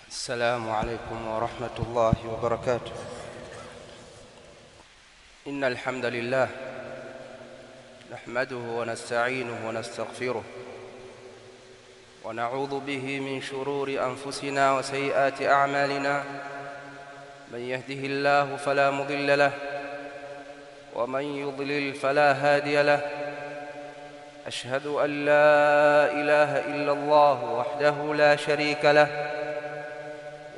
السلام عليكم ورحمة الله وبركاته. إن الحمد لله نحمده ونستعينه ونستغفره ونعوذ به من شرور أنفسنا وسيئات أعمالنا. من يهده الله فلا مضل له ومن يضلل فلا هادي له. أشهد أن لا إله إلا الله وحده لا شريك له،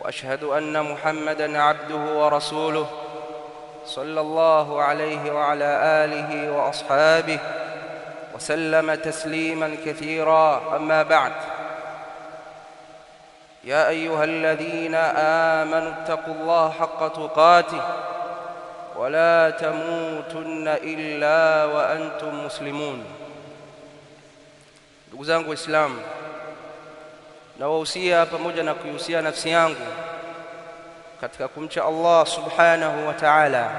وأشهد أن محمدًا عبده ورسوله صلى الله عليه وعلى آله وأصحابه وسلم تسليمًا كثيرًا. أما بعد، يا أيها الذين آمنوا اتقوا الله حق تقاته ولا تموتن إلا وأنتم مسلمون. Ndugu zangu Waislamu, nawahusia pamoja na kuihusia nafsi yangu katika kumcha Allah subhanahu wa ta'ala.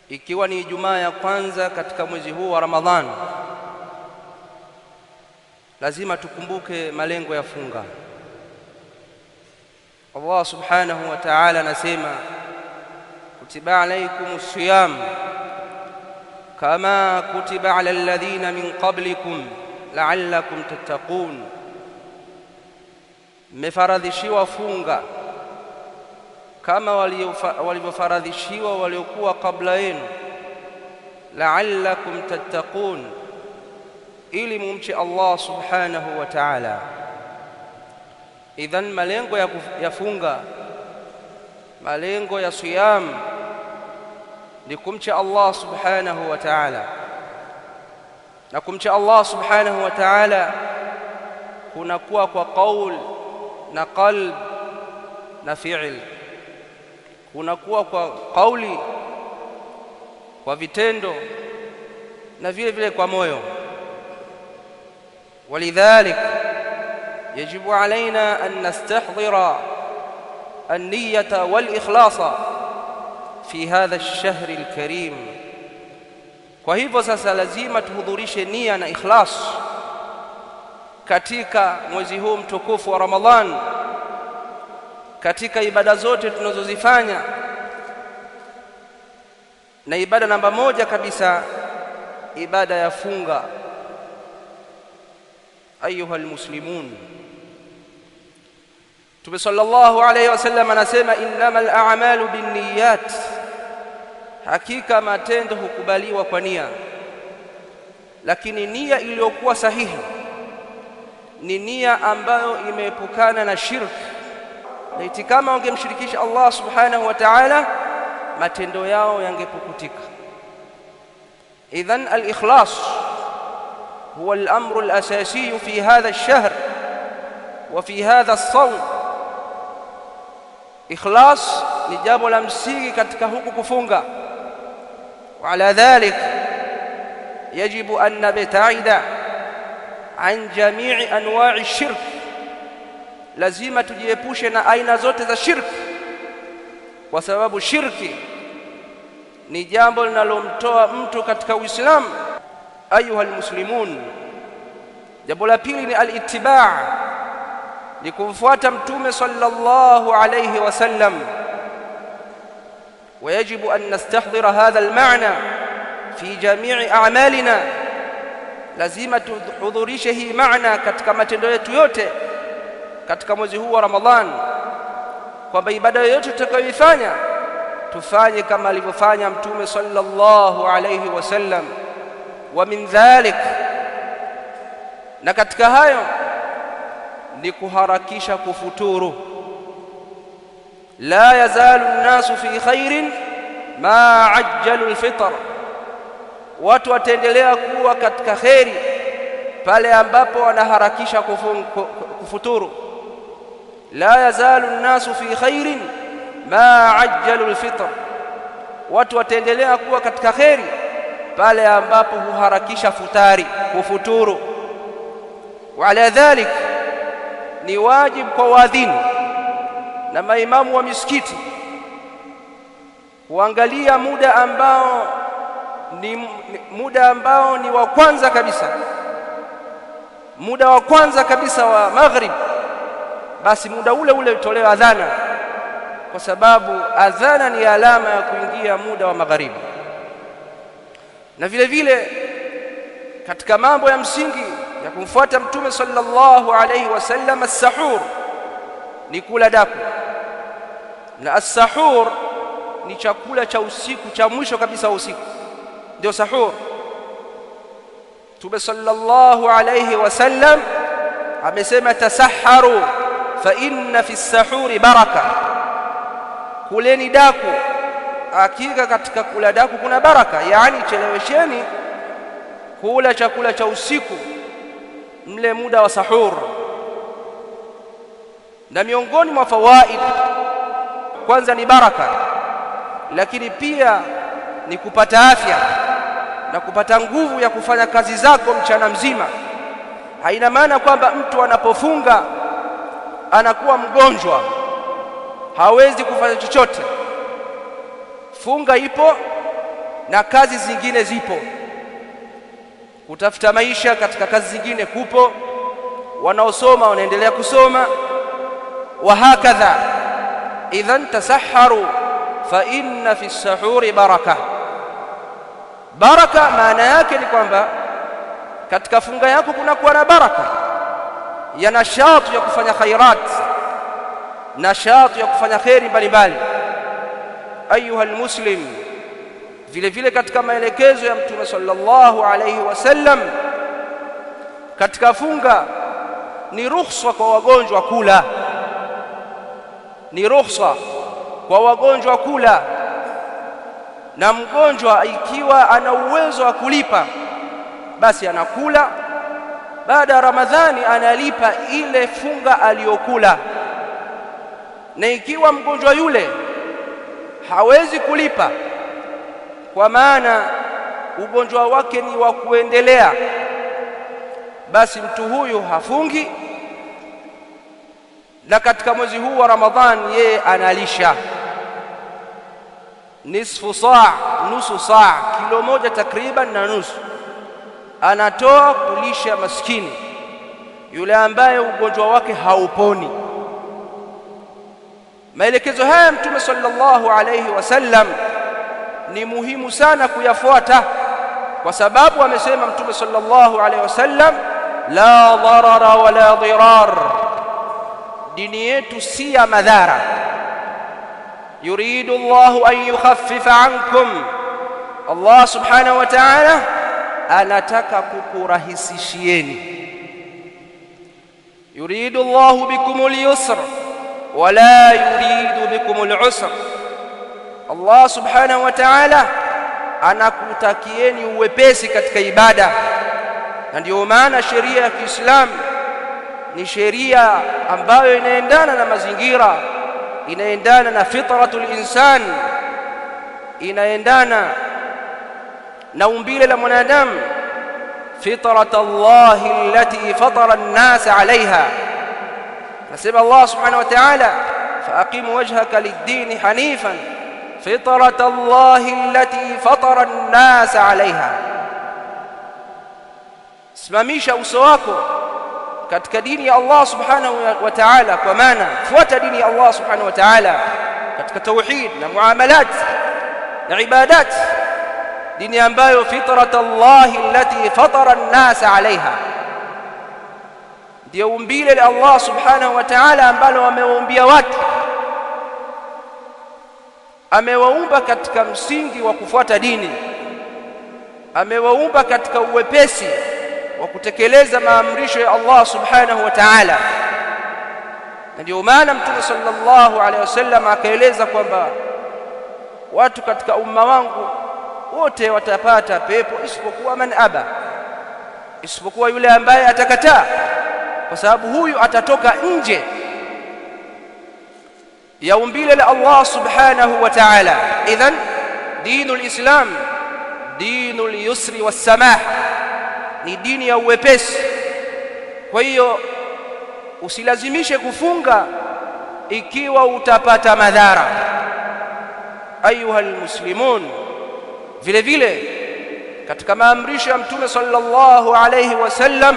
Ikiwa ni Ijumaa ya kwanza katika mwezi huu wa Ramadhani, lazima tukumbuke malengo ya funga. Allah subhanahu wa ta'ala anasema, kutiba alaykumus siyam kama kutiba ala alladhina min qablikum la'allakum tattaqun. Mmefaradhishiwa funga kama walivyofaradhishiwa waliokuwa kabla yenu, la'allakum tattaqun, ili mumche Allah subhanahu wa ta'ala. Idhan, malengo ya funga, malengo ya siyam ni kumcha Allah subhanahu wa ta'ala, na kumcha Allah subhanahu wa ta'ala kunakuwa kwa qaul na qalb na fi'l. Kunakuwa kwa kauli, kwa vitendo, na vile vile kwa moyo. Walidhalik yajibu alaina an nastahdhira an-niyyata wal-ikhlasa fi hadha ash-shahr al-karim. Kwa hivyo sasa lazima tuhudhurishe nia na ikhlas katika mwezi huu mtukufu wa Ramadhan, katika ibada zote tunazozifanya, na ibada namba moja kabisa, ibada ya funga. Ayuha almuslimun, Mtume sallallahu alayhi wasallam anasema, innamal a'malu binniyat, hakika matendo hukubaliwa kwa nia, lakini nia iliyokuwa sahihi ni nia ambayo imeepukana na shirk. Laiti kama wangemshirikisha Allah subhanahu wa ta'ala, matendo yao yangepukutika. Idhan al-ikhlas huwa al-amru al-asasi fi hadha ash-shahr wa fi hadha as-sawm. Ikhlas ni jambo la msingi katika huku kufunga. Wa ala dhalik yajibu an nabta'ida an jami'i anwa'i shirk. Lazima tujiepushe na aina zote za shirki, kwa sababu shirki ni jambo linalomtoa mtu katika Uislamu. Ayuha almuslimun, jambo la pili ni al-ittiba', ni kumfuata Mtume sallallahu alayhi wasallam. ويجب أن نستحضر هذا المعنى في جميع أعمالنا. lazima tuhudhurishe hii maana katika matendo yetu yote katika mwezi huu wa Ramadhan, kwamba ibada yoyote tutakayoifanya tufanye kama alivyofanya Mtume sallallahu alayhi wasallam. Wa min dhalik, na katika hayo ni kuharakisha kufuturu. La yazalu an-nasu fi khairin ma ajjalu al-fitr, watu wataendelea kuwa katika kheri pale ambapo wanaharakisha kufuturu. La yazalu an-nasu fi khairin ma ajjalu al-fitr, watu wataendelea kuwa katika kheri pale ambapo huharakisha kufuturu. Wa ala dhalik, ni wajibu kwa waadhini na maimamu wa misikiti kuangalia muda ambao ni wa kwanza kabisa, muda wa kwanza kabisa wa maghrib, basi muda ule ule utolewe adhana, kwa sababu adhana ni alama ya kuingia muda wa magharibi. Na vile vile katika mambo ya msingi ya kumfuata Mtume sallallahu alayhi wasallam, as-sahur ni kula daku, na as-sahur ni chakula cha usiku cha mwisho kabisa wa usiku, ndio sahur. Mtume sallallahu alayhi wasallam amesema, tasaharu fa inna fi as-sahuri baraka, kuleni daku, hakika katika kula daku kuna baraka. Yani chelewesheni kula chakula cha usiku, mle muda wa sahur. Na miongoni mwa fawaid, kwanza ni baraka, lakini pia ni kupata afya na kupata nguvu ya kufanya kazi zako mchana mzima. Haina maana kwamba mtu anapofunga anakuwa mgonjwa, hawezi kufanya chochote. Funga ipo na kazi zingine zipo, kutafuta maisha katika kazi zingine kupo, wanaosoma wanaendelea kusoma, wa hakadha. Idhan tasaharu fa inna fi as-sahuri baraka. Baraka maana yake ni kwamba katika funga yako kunakuwa na baraka ya nashatu ya kufanya khairat, nashatu ya kufanya khairi mbalimbali. Ayuha almuslim, vile vile katika maelekezo ya Mtume sallallahu alayhi wasallam katika funga ni ruhusa kwa wagonjwa kula, ni ruhusa kwa wagonjwa kula. Na mgonjwa ikiwa ana uwezo wa kulipa, basi anakula. Baada ya Ramadhani analipa ile funga aliyokula. Na ikiwa mgonjwa yule hawezi kulipa, kwa maana ugonjwa wake ni wa kuendelea, basi mtu huyu hafungi, na katika mwezi huu wa Ramadhani yeye analisha nisfu saa, nusu saa, kilo moja takriban na nusu, anatoa kulisha maskini yule ambaye ugonjwa wake hauponi. Maelekezo haya Mtume sallallahu alayhi wasallam ni muhimu sana kuyafuata, kwa sababu amesema Mtume sallallahu alayhi wasallam, la dharara wala dirar, dini yetu si ya madhara. Yuridu Allahu an yukhaffifa ankum, Allah subhanahu wa ta'ala anataka kukurahisishieni. Yuridu Allahu bikumul yusr wala yuridu bikumul usr, Allah subhanahu wa ta'ala anakutakieni uwepesi katika ibada. Na ndio maana sheria ya Kiislamu ni sheria ambayo inaendana na mazingira, inaendana na fitratul insan, inaendana na umbile la mwanadamu, fitratallahi allati fatara an-nas 'alayha. Nasema Allah subhanahu wa ta'ala, faqim wajhaka lid-din hanifan fitratallahi allati fatara an-nas 'alayha, simamisha uso wako katika dini ya Allah subhanahu wa ta'ala, kwa maana fuata dini ya Allah subhanahu wa ta'ala katika tauhid na muamalat na ibadat, dini ambayo fitratallahi allati fatara an-nas 'alayha, ndio umbile la Allah subhanahu wa ta'ala ambalo amewaumbia watu. Amewaumba katika msingi wa kufuata dini, amewaumba katika uwepesi wa kutekeleza maamrisho ya Allah subhanahu wa ta'ala. Na ndio maana Mtume sallallahu alaihi wasallam akaeleza kwamba watu katika umma wangu wote watapata pepo isipokuwa man aba, isipokuwa yule ambaye atakataa, kwa sababu huyu atatoka nje ya umbile la Allah subhanahu wa ta'ala. Idhan dinul Islam dinul yusri was-samaha, ni dini ya uwepesi. Kwa hiyo usilazimishe kufunga ikiwa utapata madhara. Ayuha almuslimun, vile vile katika maamrisho ya Mtume sallallahu alayhi wasallam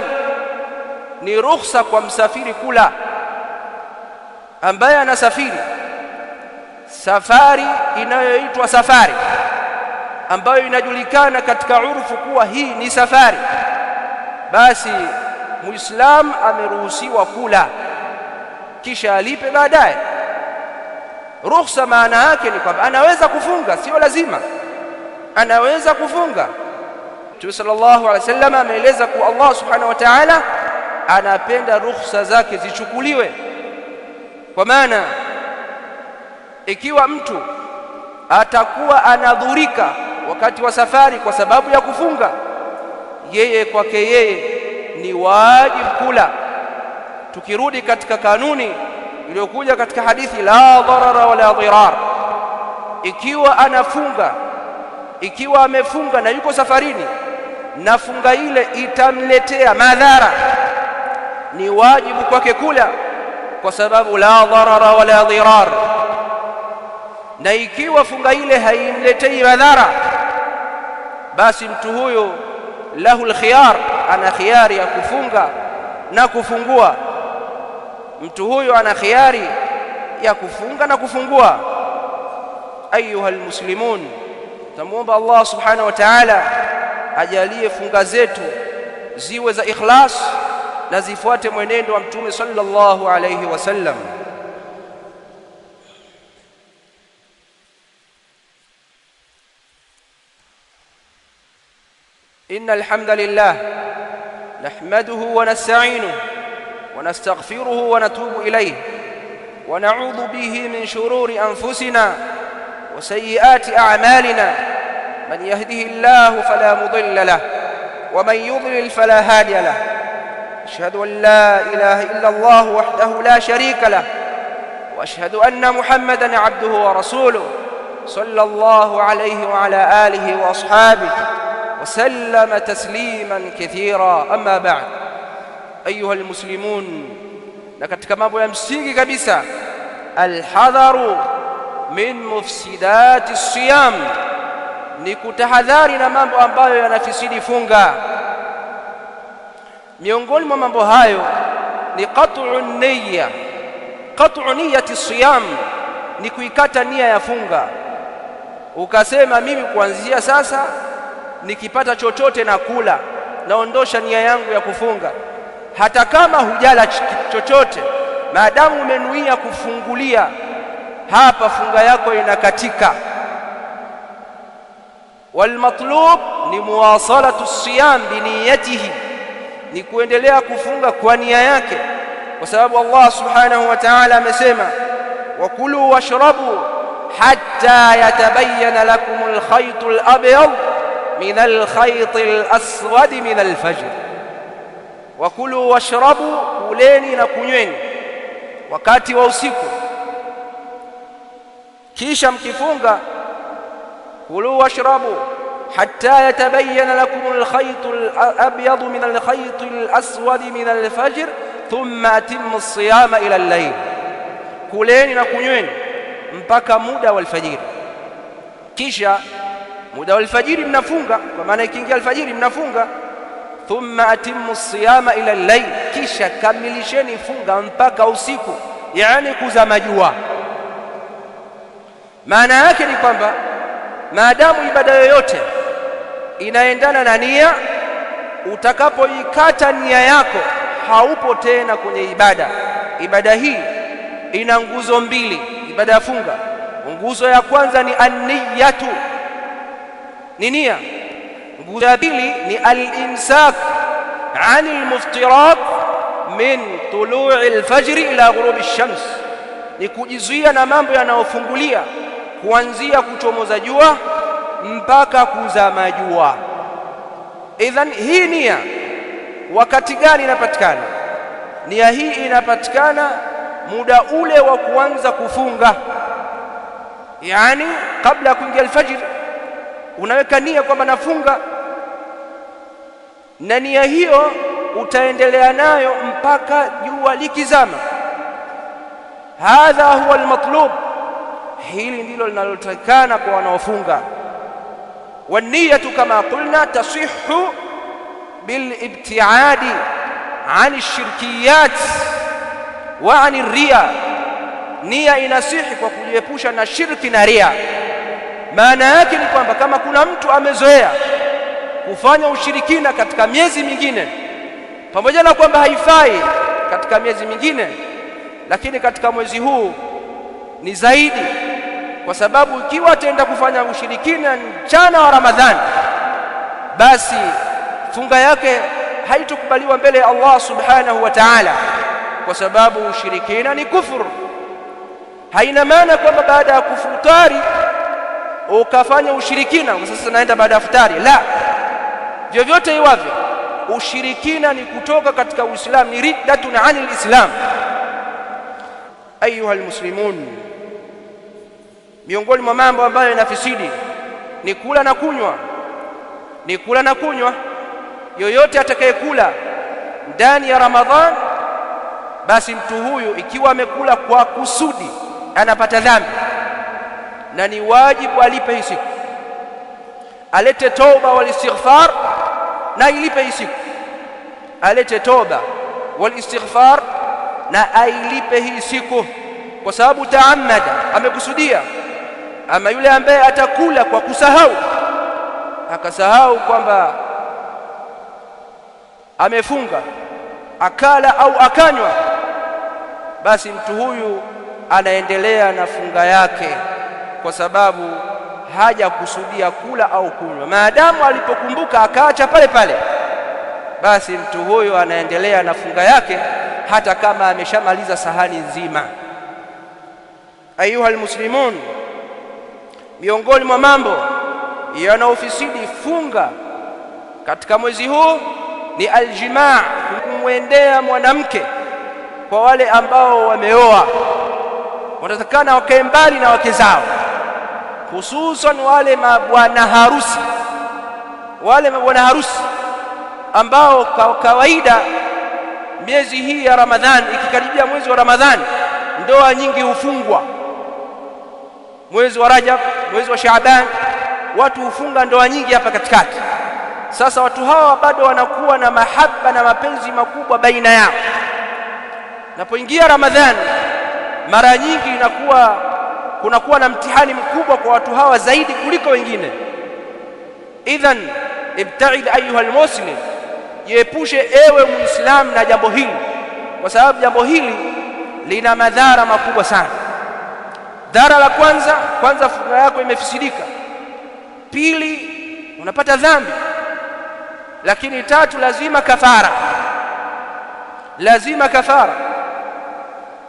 ni ruhusa kwa msafiri kula. ambaye anasafiri safari inayoitwa safari, ambayo inajulikana katika urfu kuwa hii ni safari, basi Muislamu ameruhusiwa kula kisha alipe baadaye. Ruhusa maana yake ni kwamba anaweza kufunga, sio lazima, anaweza kufunga. Mtume sallallahu alaihi wasallam ameeleza kuwa Allah subhanahu wa ta'ala anapenda ruhusa zake zichukuliwe. Kwa maana ikiwa mtu atakuwa anadhurika wakati wa safari kwa sababu ya kufunga, yeye kwake yeye ni wajibu kula. Tukirudi katika kanuni iliyokuja katika hadithi la dharara wala dhirar, ikiwa anafunga, ikiwa amefunga na yuko safarini na funga ile itamletea madhara, ni wajibu kwake kula, kwa sababu la dharara wala dhirar. Na ikiwa funga ile haimletei madhara, basi mtu huyo lahu alkhiyar, ana khiyari ya kufunga na kufungua. Mtu huyo ana khiyari ya kufunga na kufungua. Ayuha almuslimun, tumuomba Allah subhanahu wa ta'ala ajalie funga zetu ziwe za ikhlas na zifuate mwenendo wa Mtume sallallahu alayhi wasallam. إن الحمد لله نحمده ونستعينه ونستغفره ونتوب إليه ونعوذ به من شرور أنفسنا وسيئات أعمالنا، من يهده الله فلا مضل له ومن يضلل فلا هادي له. أشهد أن لا إله إلا الله وحده لا شريك له، وأشهد أن محمدًا عبده ورسوله صلى الله عليه وعلى آله وأصحابه وسلم تسليما كثيرا. أما بعد، أيها المسلمون، na katika mambo ya msingi kabisa, alhadharu min mufsidati siyam, ni kutahadhari na mambo ambayo yanafisidi funga. Miongoni mwa mambo hayo ni qat'u niyya. Qat'u niyyati siyam ni kuikata nia ya funga, ukasema mimi kuanzia sasa nikipata chochote na kula, naondosha nia yangu ya kufunga. Hata kama hujala chochote, maadamu umenuia kufungulia, hapa funga yako inakatika. Walmatlub ni muwasalatu siyam biniyatihi, ni kuendelea kufunga kwa nia yake, kwa sababu Allah subhanahu wa ta'ala amesema wakulu washrabu hatta yatabayyana lakum alkhaytu alabyad min alkhayti alaswad min alfajr. Wakulu washrabu, kuleni na kunyweni wakati wa usiku, kisha mkifunga, kulu washrabu hatta yatabayyana lakum alkhaytu alabyad min alkhayti alaswad min alfajr thumma atimmu as-siyama ila al-layl. Kuleni na kunyweni mpaka muda wa alfajiri, kisha muda wa alfajiri mnafunga, kwa maana ikiingia alfajiri mnafunga. Thumma atimmu as-siyama ila al-layl, kisha kamilisheni funga mpaka usiku, yani kuzama jua. Maana yake ni kwamba maadamu ibada yoyote inaendana na nia, utakapoikata nia yako haupo tena kwenye ibada. Ibada hii ina nguzo mbili, ibada ya funga. Nguzo ya kwanza ni an-niyatu, ni nia. Nguzo ya pili ni al-imsak an al-muftirat min tulu'i al-fajr ila ghurubi ash-shams, ni kujizuia na mambo yanayofungulia kuanzia kuchomoza jua mpaka kuzama jua. Idhan, hii nia wakati gani inapatikana? Nia hii inapatikana muda ule wa kuanza kufunga, yani kabla ya kuingia alfajr unaweka nia kwamba nafunga, na nia hiyo utaendelea nayo mpaka jua likizama. Hadha huwa almatlub, hili ndilo linalotakana kwa wanaofunga. Waniyatu kama qulna tasihhu bilibtiadi ani shirkiyat wa ani riya, nia inasihi kwa kujiepusha na shirki na ria. Maana yake ni kwamba kama kuna mtu amezoea kufanya ushirikina katika miezi mingine, pamoja na kwamba haifai katika miezi mingine, lakini katika mwezi huu ni zaidi, kwa sababu ikiwa ataenda kufanya ushirikina mchana wa Ramadhani, basi funga yake haitokubaliwa mbele ya Allah subhanahu wa ta'ala, kwa sababu ushirikina ni kufuru. Haina maana kwamba baada ya kufutari ukafanya ushirikina sasa naenda baada ya futari, la. Vyovyote iwavyo, ushirikina ni kutoka katika Uislamu, ni riddatun anil Islam. Ayuha almuslimun, miongoni mwa mambo ambayo yanafisidi ni kula na kunywa. Ni kula na kunywa. Yoyote atakayekula ndani ya Ramadhan, basi mtu huyu ikiwa amekula kwa kusudi anapata dhambi, na ni wajibu alipe hii siku, alete toba wal istighfar na ilipe hii siku. Alete toba wal istighfar na ailipe hii siku, kwa sababu taamada, amekusudia. Ama yule ambaye atakula kwa kusahau, akasahau kwamba amefunga, akala au akanywa, basi mtu huyu anaendelea na funga yake, kwa sababu hajakusudia kula au kunywa. Maadamu alipokumbuka akaacha pale pale, basi mtu huyu anaendelea na funga yake hata kama ameshamaliza sahani nzima. Ayuha almuslimun, miongoni mwa mambo yanayofisidi funga katika mwezi huu ni aljimaa, kumwendea mwanamke. Kwa wale ambao wameoa, wanatakana wakae mbali na wake zao, hususan wale mabwana harusi. Wale mabwana harusi ambao kwa kawaida miezi hii ya Ramadhani, ikikaribia mwezi wa Ramadhani, ndoa nyingi hufungwa. Mwezi wa Rajab, mwezi wa Shaaban, watu hufunga ndoa nyingi hapa katikati. Sasa watu hawa bado wanakuwa na mahaba na mapenzi makubwa baina yao. Napoingia Ramadhani, mara nyingi kunakuwa na mtihani mkubwa kwa watu hawa zaidi kuliko wengine. Idhan ibta'id ayuha almuslim, jiepushe ewe muislamu na jambo hili, kwa sababu jambo hili lina madhara makubwa sana. Dhara la kwanza funga yako imefisidika. Pili, unapata dhambi. Lakini tatu, lazima kafara. Lazima kafara.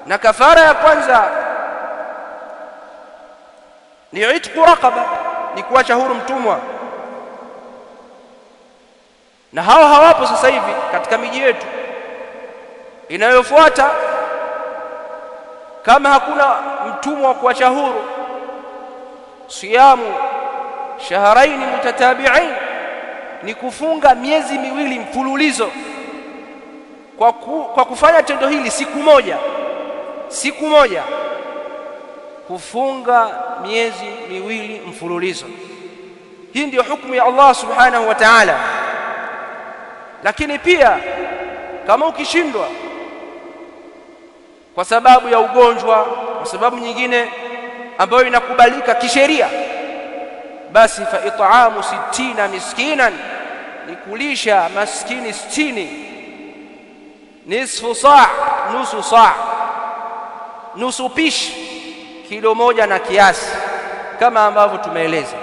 Na kafara ya kwanza ni itqu raqaba, ni kuacha huru mtumwa. Na hao hawapo sasa hivi katika miji yetu. Inayofuata, kama hakuna mtumwa wa kuacha huru, siyamu shahrain mutatabi'ain, ni kufunga miezi miwili mfululizo. Kwa kufanya tendo hili siku moja kufunga miezi miwili mfululizo. Hii ndio hukumu ya Allah subhanahu wa ta'ala. Lakini pia kama ukishindwa kwa sababu ya ugonjwa, kwa sababu nyingine ambayo inakubalika kisheria, basi fa it'amu 60 miskinan, ni kulisha maskini 60, nisfu saa, nusu saa, nusu pishi, kilo moja na kiasi, kama ambavyo tumeeleza.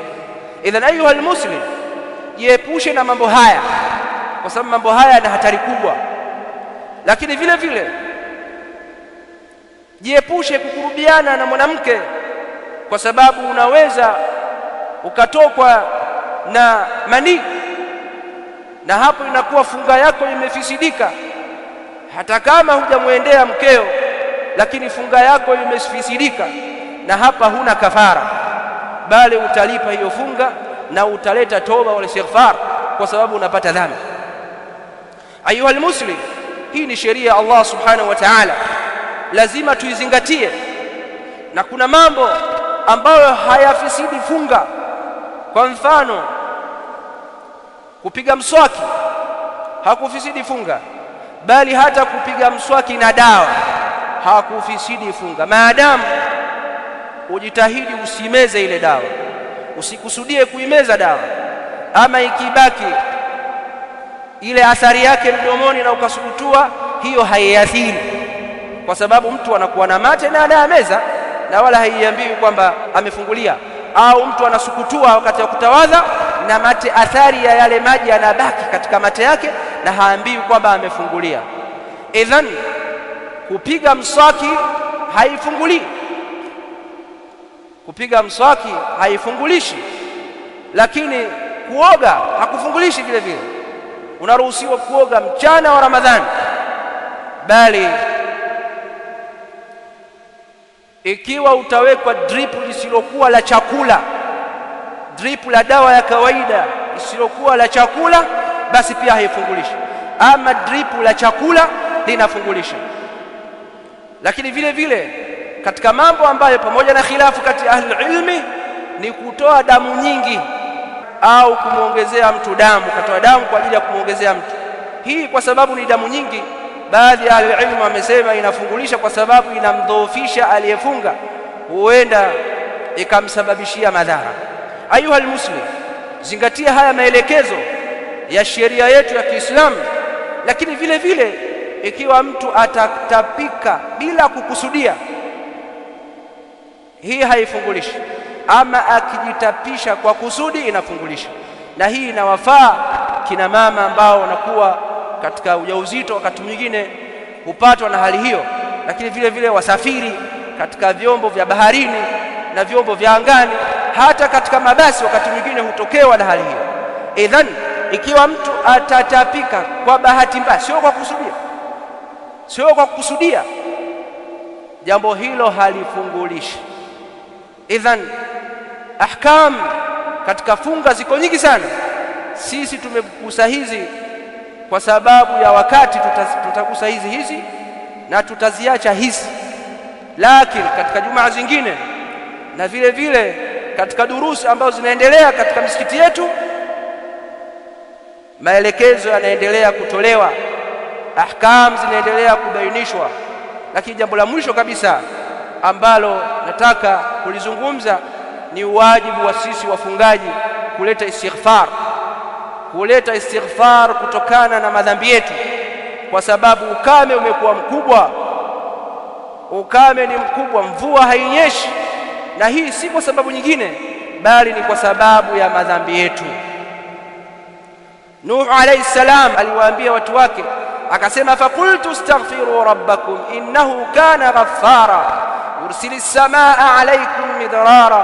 Idhan ayuha almuslim, jiepushe na mambo haya, kwa sababu mambo haya yana hatari kubwa. Lakini vile vile jiepushe kukurubiana na mwanamke, kwa sababu unaweza ukatokwa na manii, na hapo inakuwa funga yako imefisidika. Hata kama hujamwendea mkeo, lakini funga yako imefisidika, na hapa huna kafara, bali utalipa hiyo funga na utaleta toba wal istighfar, kwa sababu unapata dhambi. Ayuha almuslim, hii ni sheria ya Allah subhanahu wa ta'ala, lazima tuizingatie. Na kuna mambo ambayo hayafisidi funga. Kwa mfano, kupiga mswaki hakufisidi funga, bali hata kupiga mswaki na dawa hakufisidi funga, maadamu ujitahidi usimeze ile dawa, usikusudie kuimeza dawa. Ama ikibaki ile athari yake mdomoni na ukasukutua, hiyo haiathiri, kwa sababu mtu anakuwa na mate na anayameza na wala haiambiwi kwamba amefungulia. Au mtu anasukutua wakati wa kutawadha na mate, athari ya yale maji yanabaki katika mate yake na haambiwi kwamba amefungulia. Idhan kupiga mswaki haifungulii, kupiga mswaki haifungulishi, lakini kuoga hakufungulishi vile vile. Unaruhusiwa kuoga mchana wa Ramadhani, bali ikiwa utawekwa drip lisilokuwa la chakula, drip la dawa ya kawaida lisilokuwa la chakula, basi pia haifungulishi. Ama drip la chakula linafungulisha. Lakini vile vile katika mambo ambayo pamoja na khilafu kati ya ahli ilmi ni kutoa damu nyingi au kumuongezea mtu damu, katoa damu kwa ajili ya kumuongezea mtu. Hii kwa sababu ni damu nyingi, baadhi ya ahli ilmu wamesema inafungulisha kwa sababu inamdhoofisha aliyefunga, huenda ikamsababishia madhara. Ayuha almuslim, zingatia haya maelekezo ya sheria yetu ya Kiislamu. Lakini vile vile ikiwa mtu atatapika bila kukusudia, hii haifungulishi. Ama akijitapisha kwa kusudi inafungulisha, na hii inawafaa kina mama ambao wanakuwa katika ujauzito, wakati mwingine hupatwa na hali hiyo. Lakini vile vile wasafiri katika vyombo vya baharini na vyombo vya angani, hata katika mabasi wakati mwingine hutokewa na hali hiyo. Idhan ikiwa mtu atatapika kwa bahati mbaya, sio kwa kukusudia, jambo hilo halifungulishi. Idhan ahkam katika funga ziko nyingi sana. Sisi tumegusa hizi kwa sababu ya wakati, tutagusa hizi na tutaziacha hizi. Lakini katika jumaa zingine na vile vile katika durusi ambazo zinaendelea katika misikiti yetu, maelekezo yanaendelea kutolewa, ahkam zinaendelea kubainishwa. Lakini jambo la mwisho kabisa ambalo nataka kulizungumza ni wajibu wa sisi wafungaji kuleta istighfar kutokana na madhambi yetu, kwa sababu ukame umekuwa mkubwa. Ukame ni mkubwa, mvua hainyeshi, na hii si kwa sababu nyingine, bali ni kwa sababu ya madhambi yetu. Nuh alayhi salam aliwaambia watu wake, akasema, faqultu astaghfiru rabbakum innahu kana ghaffara yursilu as-samaa alaykum midrara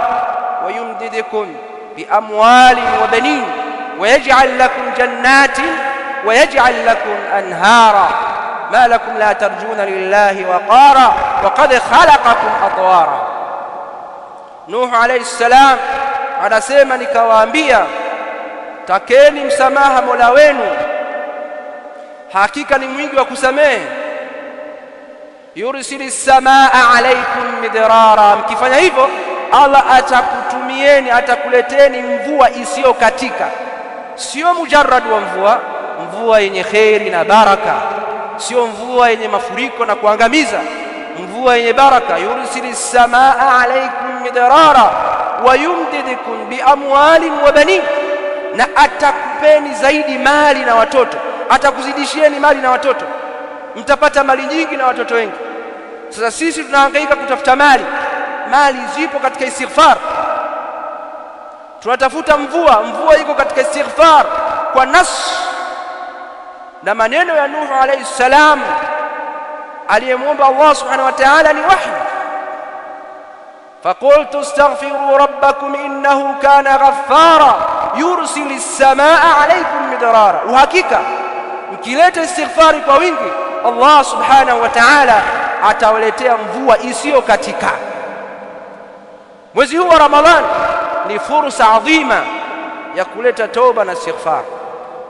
wa yumdidukum bi amwalin wa banin wa yaj'al lakum jannatin wa yaj'al lakum anhara ma lakum la tarjuna lillahi waqara wa qad khalaqakum atwara. Nuh alayhi salam anasema, nikawaambia, takeni msamaha Mola wenu, hakika ni mwingi wa kusamehe. Yursilis samaa alaykum midrara, mkifanya hivyo Allah atakuleteni mvua isiyo katika. Sio mujarrad wa mvua yenye kheri na baraka, sio mvua yenye mafuriko na kuangamiza, mvua yenye baraka. Yursilis samaa alaykum midrara wa yumdidukum bi amwalin wa banin, na atakupeni zaidi mali na watoto, atakuzidishieni mali na watoto, mtapata mali nyingi na watoto wengi. Sasa sisi tunahangaika kutafuta mali zipo katika istighfar. Tunatafuta mvua iko katika istighfar kwa nas na maneno ya Nuh alayhi salam aliyemwomba Allah subhanahu wa ta'ala ni wahi. Faqultu astaghfiru rabbakum innahu kana ghaffara yursilis samaa alaykum midrara. Uhakika mkileta istighfari kwa wingi, Allah subhanahu wa ta'ala atawaletea mvua isiyo katika. Mwezi huu wa Ramadhani ni fursa adhima ya kuleta toba na istighfar.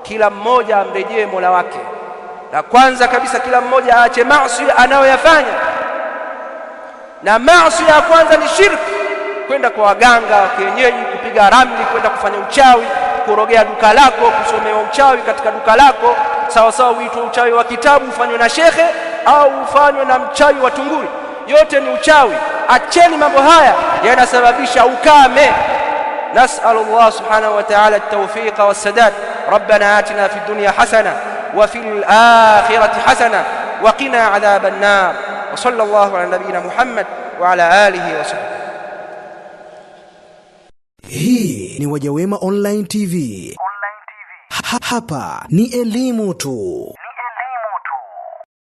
Kila mmoja amrejee Mola wake. Na kwanza kabisa, kila mmoja aache maasi anayoyafanya, na maasi ya kwanza ni shirki, kwenda kwa waganga wa kienyeji, kupiga ramli, kwenda kufanya uchawi, kurogea duka lako, kusomewa uchawi katika duka lako. Sawa sawa uitwe uchawi wa kitabu ufanywe na shekhe, au ufanywe na mchawi wa tunguri, yote ni uchawi. Acheni mambo haya, yanasababisha ukame. Nas'alullah subhanahu wa ta'ala at-tawfiq was-sadad. Rabbana atina fid dunya hasana wa fil akhirati hasana wa qina adhaban nar. Wa sallallahu ala nabiyyina Muhammad wa ala alihi wa sahbihi. Hii ni Wajawema Online TV. Hapa ni elimu tu.